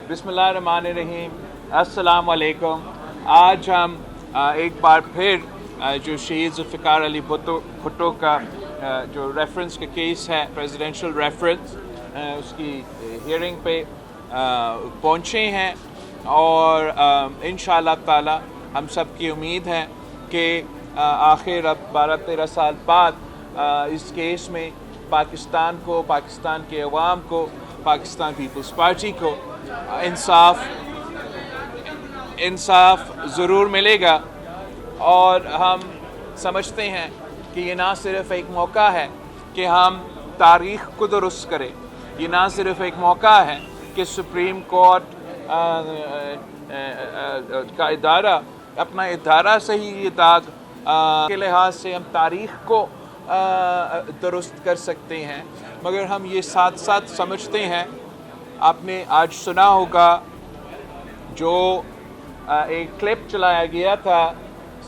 बिस्मिल्लाहिर्रहमानिर्रहीम, अस्सलाम वालेकुम। आज हम एक बार फिर जो शहीद जुल्फ़िकार अली भुट्टो का जो रेफरेंस का केस है, प्रेसिडेंशियल रेफरेंस, उसकी हियरिंग पे पहुँचे हैं और इंशाअल्लाह ताला हम सब की उम्मीद है कि आखिर अब 12-13 साल बाद इस केस में पाकिस्तान को, पाकिस्तान के अवाम को, पाकिस्तान पीपल्स पार्टी को इंसाफ ज़रूर मिलेगा। और हम समझते हैं कि ये ना सिर्फ़ एक मौका है कि हम तारीख़ को दुरुस्त करें, ये ना सिर्फ़ एक मौका है कि सुप्रीम कोर्ट का इदारा अपना इदारा से ही ये दाग के लिहाज से हम तारीख़ को दुरुस्त कर सकते हैं, मगर हम ये साथ साथ समझते हैं। आपने आज सुना होगा जो एक क्लिप चलाया गया था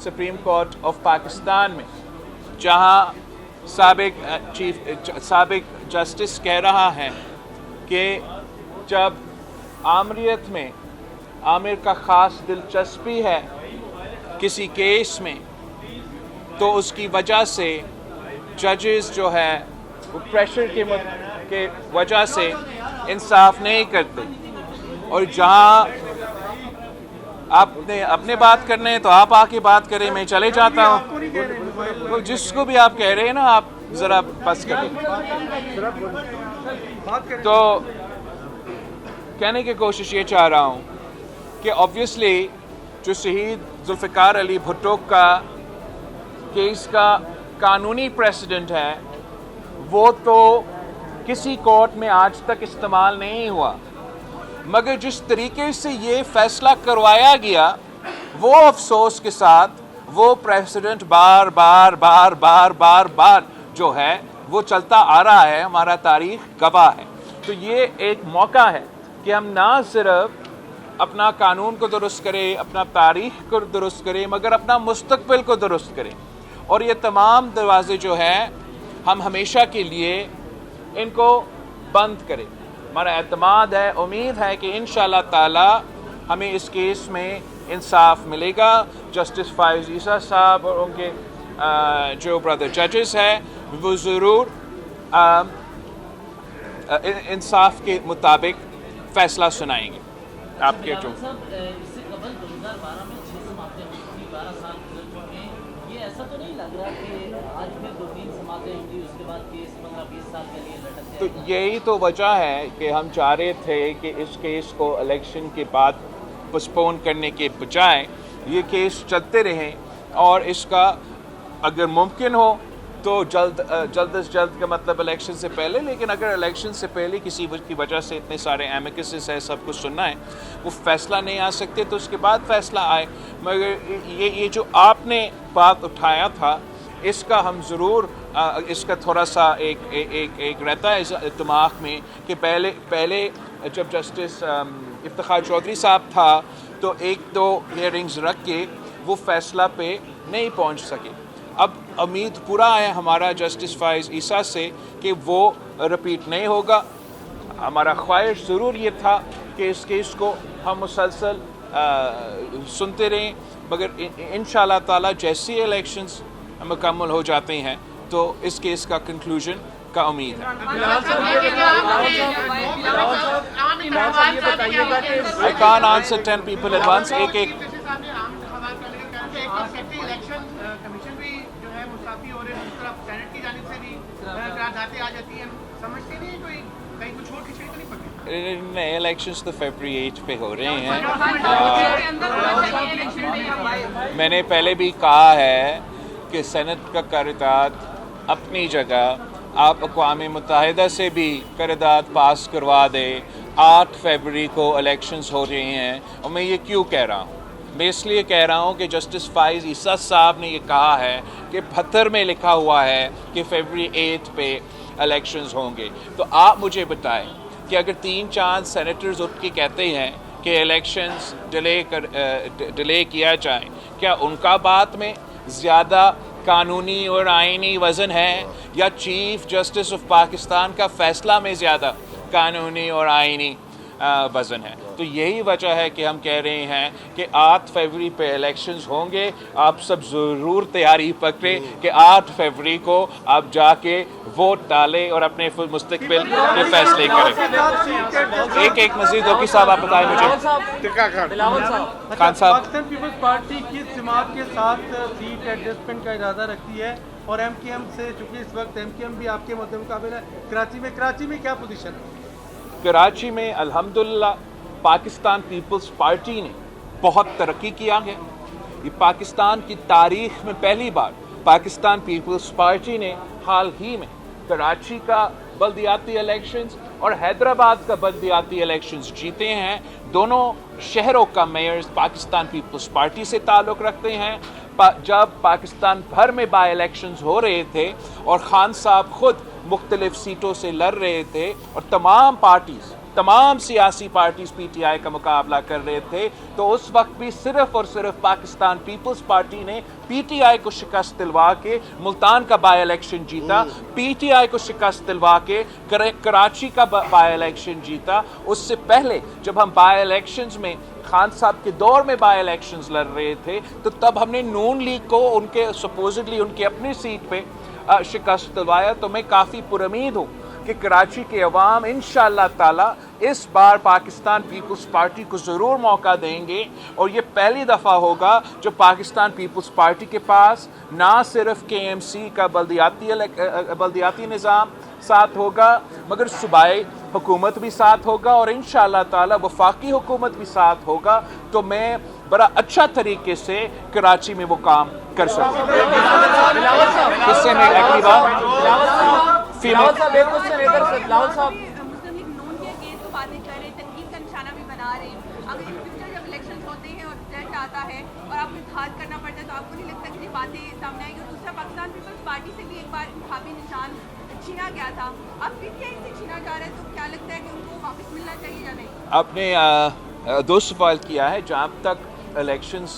सुप्रीम कोर्ट ऑफ पाकिस्तान में, जहां साबिक जस्टिस कह रहा है कि जब आमरीत में आमिर का ख़ास दिलचस्पी है किसी केस में, तो उसकी वजह से जजेस जो है वो प्रेशर के वजह से इंसाफ नहीं करते। और जहां आपने अपने बात करने हैं तो आप आके बात करें, मैं चले जाता हूँ। तो जिसको भी आप कह रहे हैं ना, आप ज़रा बस करें। तो कहने की कोशिश ये चाह रहा हूँ कि ऑब्वियसली जो शहीद जुल्फ़िकार अली भुट्टो का केस का कानूनी प्रेसिडेंट है, वो तो किसी कोर्ट में आज तक इस्तेमाल नहीं हुआ, मगर जिस तरीके से ये फैसला करवाया गया, वो अफसोस के साथ वो प्रेसिडेंट बार बार जो है वो चलता आ रहा है, हमारा तारीख़ गवाह है। तो ये एक मौका है कि हम ना सिर्फ अपना कानून को दुरुस्त करें, अपना तारीख़ को दुरुस्त करें, मगर अपना मुस्तक़बिल को दुरुस्त करें। और ये तमाम दरवाज़े जो हैं हम हमेशा के लिए इनको बंद करें। हमारा एतमाद है, उम्मीद है कि इंशाअल्लाह ताला हमें इस केस में इंसाफ मिलेगा। जस्टिस फ़ाइज़ ईसा साहब और उनके जो ब्रदर जजेस हैं वो ज़रूर इंसाफ के मुताबिक फ़ैसला सुनाएंगे। आपके जो ऐसा तो नहीं लग रहा कि आज फिर 2-3 समातें होंगी, उसके बाद केस 15-20 साल के लिए लटक तो जाएगा। यही तो वजह है कि हम चाह रहे थे कि इस केस को इलेक्शन के बाद पोस्टपोन करने के बजाय ये केस चलते रहें, और इसका अगर मुमकिन हो तो जल्द से जल्द का मतलब इलेक्शन से पहले। लेकिन अगर इलेक्शन से पहले किसी की वजह से इतने सारे एमिकसेस है, सब कुछ सुनना है, वो फैसला नहीं आ सकते, तो उसके बाद फैसला आए। मगर ये जो आपने बात उठाया था, इसका हम ज़रूर इसका थोड़ा सा एक रहता है दिमाग में कि पहले जब जस्टिस इफ्तिखार चौधरी साहब था तो 1-2 हियरिंग्स रख के वो फैसला पे नहीं पहुंच सके। अब उम्मीद पूरा है हमारा जस्टिस फ़ाइज़ ईसा से कि वो रिपीट नहीं होगा। हमारा ख्वाहिश ज़रूर ये था कि इस केस को हम मुसलसल सुनते रहें, मगर इंशाअल्लाह ताला जैसे इलेक्शंस मुकम्मल हो जाते हैं तो इस केस का कंक्लूजन का उम्मीद है। I can't answer 10 people at once। एक कमीशन भी जो है मुस्ताफी हो रहे हैं, उस तरफ सेनेट की जानिब से भी करारदादें आ जाती हैं, समझते नहीं कोई कहीं कुछ और खिचड़ी तो नहीं पड़ती? नहीं, इलेक्शंस तो फरवरी 8 पे हो रहे हैं। मैंने पहले भी कहा है कि सेनेट का करारदाद अपनी जगह, आप अक़वाम मुत्तहिदा से भी करारदाद पास करवा दे। 8 फरवरी को इलेक्शंस हो रहे हैं, और मैं ये क्यों कह रहा हूँ? मैं इसलिए कह रहा हूँ कि जस्टिस फ़ाइज़ ईसा साहब ने ये कहा है कि पत्थर में लिखा हुआ है कि फरवरी 8 पे इलेक्शंस होंगे। तो आप मुझे बताएं कि अगर 3-4 सेनेटर्स उठ के कहते हैं कि इलेक्शंस डिले किया जाए, क्या उनका बात में ज़्यादा कानूनी और आइनी वज़न है, या चीफ़ जस्टिस ऑफ पाकिस्तान का फ़ैसला में ज़्यादा कानूनी और आइनी वज़न है। तो यही वजह है कि हम कह रहे हैं कि 8 फरवरी पे इलेक्शंस होंगे, आप सब ज़रूर तैयारी पकड़ें कि 8 फरवरी को आप जाके वोट डालें और अपने मुस्तकबिल के फैसले करें। एक मज़ीद होगी साहब, आप बताएं मुझे। बिलावल साहब, खान साहब, पाकिस्तान पीपल्स पार्टी किस जमात के साथ सीट एडजस्टमेंट का इरादा रखती है, और एमकेएम से, चूंकि इस वक्त एमकेएम भी आपके मद्दे मुकाबले है कराची में क्या पोजीशन है? कराची में अल्हम्दुलिल्लाह पाकिस्तान पीपल्स पार्टी ने बहुत तरक्की किया है। ये पाकिस्तान की तारीख में पहली बार पाकिस्तान पीपल्स पार्टी ने हाल ही में कराची का बल्दियाती इलेक्शंस और हैदराबाद का बल्दियाती इलेक्शंस जीते हैं। दोनों शहरों का मेयर्स पाकिस्तान पीपल्स पार्टी से ताल्लुक़ रखते हैं। जब पाकिस्तान भर में बाई इलेक्शंस हो रहे थे और खान साहब खुद मुख्तलिफ सीटों से लड़ रहे थे और तमाम सियासी पार्टीज़ पीटीआई का मुकाबला कर रहे थे, तो उस वक्त भी सिर्फ़ और सिर्फ पाकिस्तान पीपल्स पार्टी ने पीटीआई को शिकस्त दिलवा के मुल्तान का बाई इलेक्शन जीता, पीटीआई को शिकस्त दिलवा के कराची का बाई इलेक्शन जीता। उससे पहले जब हम बाई इलेक्शंस में खान साहब के दौर में बाई इलेक्शंस लड़ रहे थे, तो तब हमने नून लीग को उनके सपोजिटली उनके अपनी सीट पे शिकस्त दिलवाया। तो मैं काफ़ी पुरउम्मीद हूँ कि कराची के अवाम इंशाअल्लाह ताला इस बार पाकिस्तान पीपल्स पार्टी को ज़रूर मौका देंगे, और ये पहली दफ़ा होगा जब पाकिस्तान पीपल्स पार्टी के पास ना सिर्फ KMC का बल्दियाती निज़ाम साथ होगा, मगर सूबाई हुकूमत भी साथ होगा और इंशाअल्लाह ताला वफाकी हुकूमत भी साथ होगा। तो मैं बड़ा अच्छा तरीके से कराची में वो काम कर सकूँ। किससे मैं अगली बार बिलावल साहब, एक क्वेश्चन इधर से। बिलावल साहब, मुस्लिम लीग नून के केस को बातें कर रहे हैं, तनकीद का निशाना भी बना रहे हैं। अगर इन फ्यूचर जब इलेक्शन होते हैं और रिजल्ट आता है और आपको इंतखाब करना पड़ता है, तो आपको नहीं लगता कि ये बातें सामने आएंगी? और दूसरा, पाकिस्तान पीपल्स पार्टी से भी एक बार इंतखाबी निशान छीना गया था, अब पीटीआई से छीना जा रहा है, तो क्या लगता है कि उनको वापस मिलना चाहिए या नहीं? आपने दो सवाल किया है। जहाँ तक इलेक्शंस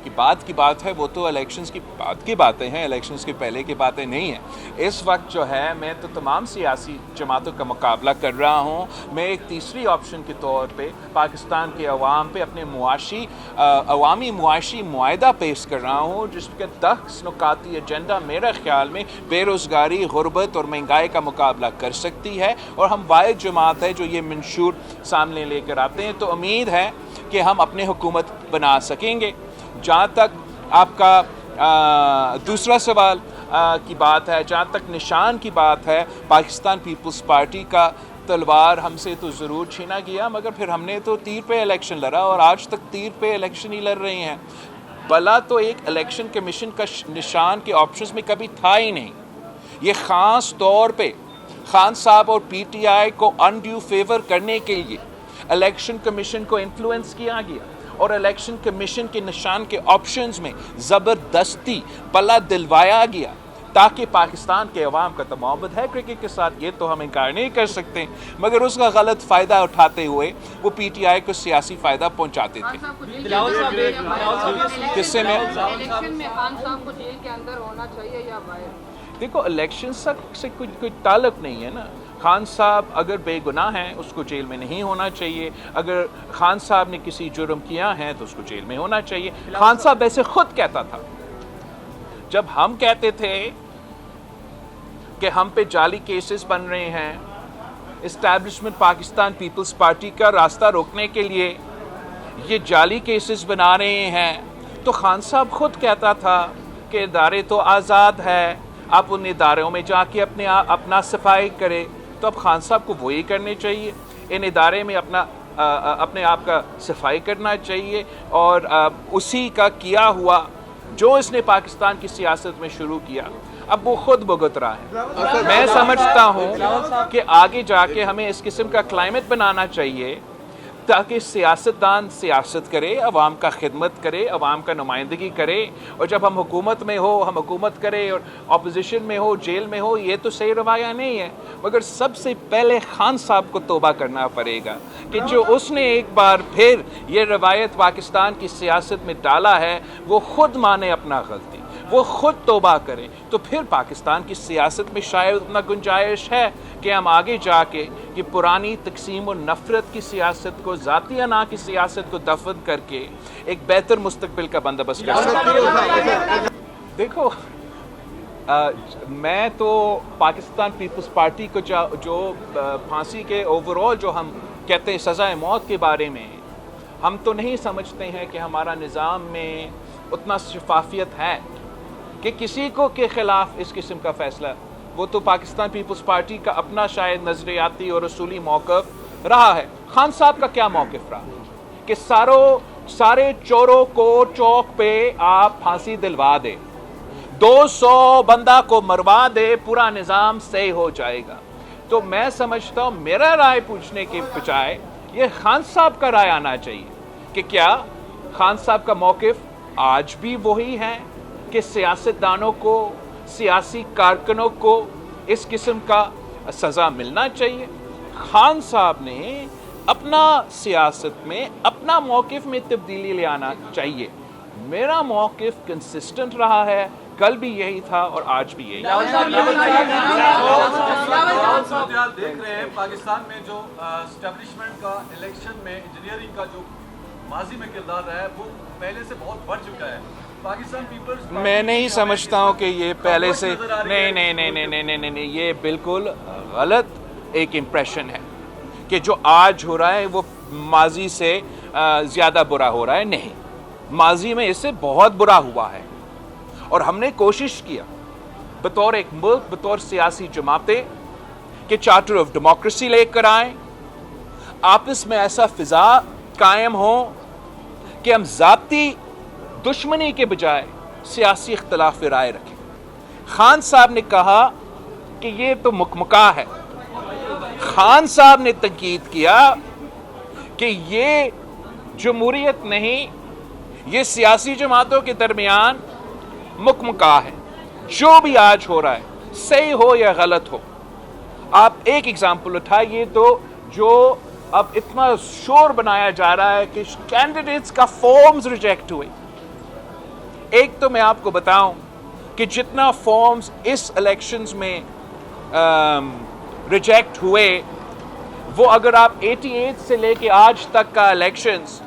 की बात है, वो तो इलेक्शंस की बाद की बातें हैं, इलेक्शंस के पहले की बातें नहीं हैं। इस वक्त जो है मैं तो तमाम सियासी जमातों का मुकाबला कर रहा हूँ। मैं एक तीसरी ऑप्शन के तौर पे पाकिस्तान के अवाम पे अपने अवामी मुआशी मुआहदा पेश कर रहा हूँ, जिसके 10 नुकाती एजेंडा मेरे ख्याल में बेरोज़गारी, गुर्बत और महंगाई का मुकाबला कर सकती है, और हम वाहिद जमात है जो ये मंशूर सामने लेकर आते हैं। तो उम्मीद है कि हम अपने हुकूमत बना सकेंगे। जहाँ तक आपका दूसरा सवाल की बात है, जहाँ तक निशान की बात है, पाकिस्तान पीपल्स पार्टी का तलवार हमसे तो ज़रूर छीना गया, मगर फिर हमने तो तीर पे इलेक्शन लड़ा और आज तक तीर पे इलेक्शन ही लड़ रहे हैं। भला तो एक इलेक्शन कमीशन का निशान के ऑप्शंस में कभी था ही नहीं। ये ख़ास तौर पे खान साहब और पीटीआई को अनड्यू फेवर करने के लिए इलेक्शन कमीशन को इन्फ्लुएंस किया गया, और इलेक्शन कमीशन के निशान के ऑप्शंस में ज़बरदस्ती पला दिलवाया गया, ताकि पाकिस्तान के अवाम का तो मोहब्बत है क्रिकेट के साथ, ये तो हम इनकार नहीं कर सकते, मगर उसका गलत फ़ायदा उठाते हुए वो पीटीआई को सियासी फ़ायदा पहुंचाते थे। किससे में इलेक्शन में खान साहब को जेल के अंदर होना चाहिए या बाहर? देखो, इलेक्शन से कोई ताल्लुक़ नहीं है ना। खान साहब अगर बेगुनाह हैं उसको जेल में नहीं होना चाहिए, अगर खान साहब ने किसी जुर्म किया है तो उसको जेल में होना चाहिए। खान साहब वैसे खुद कहता था, जब हम कहते थे कि हम पे जाली केसेस बन रहे हैं, इस्टेब्लिशमेंट पाकिस्तान पीपल्स पार्टी का रास्ता रोकने के लिए ये जाली केसेस बना रहे हैं, तो खान साहब खुद कहता था कि इदारे तो आज़ाद है, आप उन इदारों में जाके अपना सफाई करें। तो अब खान साहब को वही करने चाहिए, इन इदारे में अपने आप का सफाई करना चाहिए, और उसी का किया हुआ जो इसने पाकिस्तान की सियासत में शुरू किया अब वो खुद भुगत रहा है। मैं समझता हूँ कि आगे जाके हमें इस किस्म का क्लाइमेट बनाना चाहिए ताकि सियासतदान सियासत करे, अवाम का खिदमत करे, अवाम का नुमाइंदगी करे, और जब हम हुकूमत में हो हम हुकूमत करें, और अपोजिशन में हो जेल में हो, ये तो सही रवाया नहीं है। मगर सबसे पहले खान साहब को तौबा करना पड़ेगा कि जो उसने एक बार फिर ये रवायत पाकिस्तान की सियासत में डाला है वो खुद माने अपना गलती। وہ خود توبہ کریں تو پھر پاکستان کی سیاست میں شاید اتنا گنجائش ہے کہ ہم آگے جا کے یہ پرانی تقسیم و نفرت کی سیاست کو، ذاتی انا کی سیاست کو دفن کر کے ایک بہتر مستقبل کا بندوبست کر سکیں۔ دیکھو میں تو پاکستان پیپلز پارٹی کو جو پھانسی کے اوورال جو ہم کہتے ہیں سزائے موت کے بارے میں، ہم تو نہیں سمجھتے ہیں کہ ہمارا نظام میں اتنا شفافیت ہے کہ کسی کو کے خلاف اس قسم کا فیصلہ، وہ تو پاکستان پیپلز پارٹی کا اپنا شاید نظریاتی اور اصولی موقف رہا ہے۔ خان صاحب کا کیا موقف رہا کہ سارے چوروں کو چوک پہ آپ پھانسی دلوا دے، 200 بندہ کو مروا دے، پورا نظام صحیح ہو جائے گا۔ تو میں سمجھتا ہوں میرا رائے پوچھنے کے بجائے یہ خان صاحب کا رائے آنا چاہیے کہ کیا خان صاحب کا موقف آج بھی وہی ہے کہ سیاستدانوں کو، سیاسی کارکنوں کو اس قسم کا سزا ملنا چاہیے۔ خان صاحب نے اپنا سیاست میں اپنا موقف میں تبدیلی لے آنا چاہیے۔ میرا موقف کنسسٹنٹ رہا ہے، کل بھی یہی تھا اور آج بھی یہی ہے۔ دیکھ رہے ہیں پاکستان میں جو اسٹیبلشمنٹ کا الیکشن میں انجینئرنگ کا جو ماضی میں کردار رہا ہے وہ پہلے سے بہت بڑھ چکا ہے۔ پاکستان پیپلز میں نہیں سمجھتا ہوں کہ یہ پہلے سے نہیں، یہ بالکل غلط ایک امپریشن ہے کہ جو آج ہو رہا ہے وہ ماضی سے زیادہ برا ہو رہا ہے۔ نہیں، ماضی میں اس سے بہت برا ہوا ہے اور ہم نے کوشش کیا بطور ایک ملک، بطور سیاسی جماعتیں کہ چارٹر آف ڈیموکریسی لے کر آئیں، آپس میں ایسا فضا قائم ہو کہ ہم ذاتی دشمنی کے بجائے سیاسی اختلاف رائے رکھیں۔ خان صاحب نے کہا کہ یہ تو مکمکا ہے۔ خان صاحب نے تنقید کیا کہ یہ جمہوریت نہیں، یہ سیاسی جماعتوں کے درمیان مکمکا ہے۔ جو بھی آج ہو رہا ہے، صحیح ہو یا غلط ہو، آپ ایک ایگزامپل اٹھائیے تو جو اب اتنا شور بنایا جا رہا ہے کہ کینڈیڈیٹس کا فارمز ریجیکٹ ہوئے۔ ایک تو میں آپ کو بتاؤں کہ جتنا فارمز اس الیکشنز میں ریجیکٹ ہوئے، وہ اگر آپ 88 سے لے کے آج تک کا الیکشنز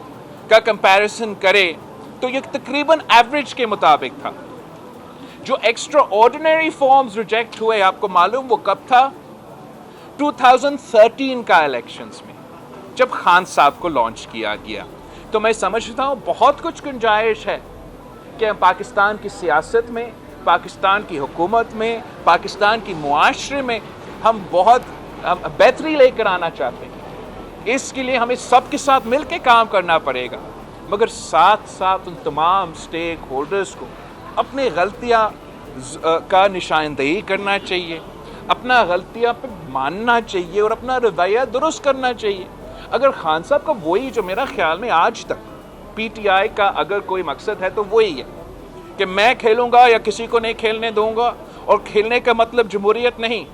کا کمپیریزن کرے تو یہ تقریباً ایوریج کے مطابق تھا۔ جو ایکسٹرا آرڈینری فارمز ریجیکٹ ہوئے، آپ کو معلوم وہ کب تھا؟ 2013 کا الیکشنز میں، جب خان صاحب کو لانچ کیا گیا۔ تو میں سمجھتا ہوں بہت کچھ گنجائش ہے کہ ہم پاکستان کی سیاست میں، پاکستان کی حکومت میں، پاکستان کی معاشرے میں ہم بہت بہتری لے کر آنا چاہتے ہیں۔ اس کے لیے ہمیں سب کے ساتھ مل کے کام کرنا پڑے گا، مگر ساتھ ساتھ ان تمام سٹیک ہولڈرز کو اپنی غلطیاں کا نشاندہی کرنا چاہیے، اپنا غلطیاں پہ ماننا چاہیے اور اپنا رویہ درست کرنا چاہیے۔ اگر خان صاحب کا وہی جو میرا خیال میں آج تک پی ٹی آئی کا اگر کوئی مقصد ہے تو وہی ہے کہ میں کھیلوں گا یا کسی کو نہیں کھیلنے دوں گا، اور کھیلنے کا مطلب جمہوریت نہیں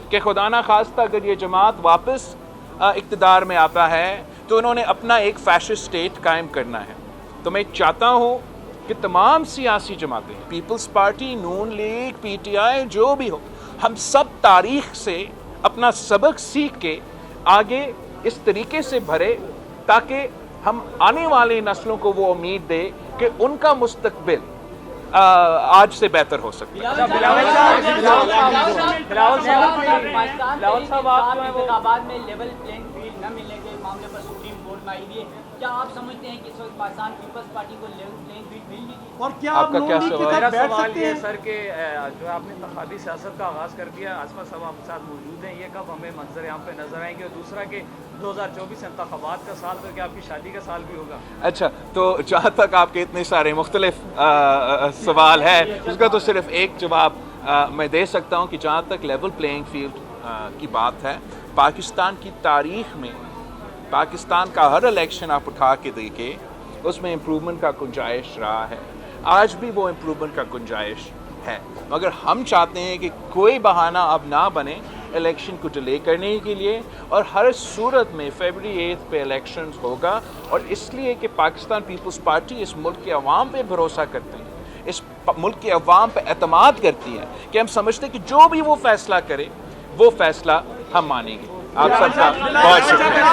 کہ خدا نہ خواستہ اگر یہ جماعت واپس اقتدار میں آتا ہے تو انہوں نے اپنا ایک فیشسٹ اسٹیٹ قائم کرنا ہے۔ تو میں چاہتا ہوں کہ تمام سیاسی جماعتیں، پیپلز پارٹی، نون لیگ، پی ٹی آئی، جو بھی ہو، ہم سب تاریخ سے اپنا سبق سیکھ کے آگے اس طریقے سے بھرے تاکہ ہم آنے والی نسلوں کو وہ امید دے کہ ان کا مستقبل آج سے بہتر ہو سکتا ہے۔ انتخابات میں لیول پلینگ فیلڈ نہ ملنے کے معاملے پر سپریم کورٹ میں آئی ہوئی ہے، کیا آپ سمجھتے ہیں کہ اس وقت پاکستان پیپلز پارٹی کو لیول پلینگ فیلڈ مل گئی؟ اور کیا آپ کا کیا سوال ہے؟ میرا سوال یہ سر کہ جو آپ نے انتخابی سیاست کا آغاز کر دیا، آصفہ صاحب آپ کے ساتھ موجود ہیں، یہ کب ہمیں منظر عام پہ نظر آئیں گے؟ اور دوسرا کہ 2024 انتخابات کا سال تو کیا آپ کی شادی کا سال بھی ہوگا؟ اچھا، تو جہاں تک آپ کے اتنے سارے مختلف سوال ہے، اس کا تو صرف ایک جواب میں دے سکتا ہوں کہ جہاں تک لیول پلینگ فیلڈ کی بات ہے، پاکستان کی تاریخ میں پاکستان کا ہر الیکشن آپ اٹھا کے دیکھیں، اس میں امپروومنٹ کا گنجائش رہا ہے، آج بھی وہ امپروومنٹ کا گنجائش ہے، مگر ہم چاہتے ہیں کہ کوئی بہانہ اب نہ بنے الیکشن کو ڈیلے کرنے کے لیے، اور ہر صورت میں فیبرری 8 پہ الیکشنز ہوگا، اور اس لیے کہ پاکستان پیپلز پارٹی اس ملک کے عوام پہ بھروسہ کرتے ہیں، اس ملک کے عوام پہ اعتماد کرتی ہیں کہ ہم سمجھتے ہیں کہ جو بھی وہ فیصلہ کرے وہ فیصلہ ہم مانیں گے. آپ سب کا بہت شکریہ.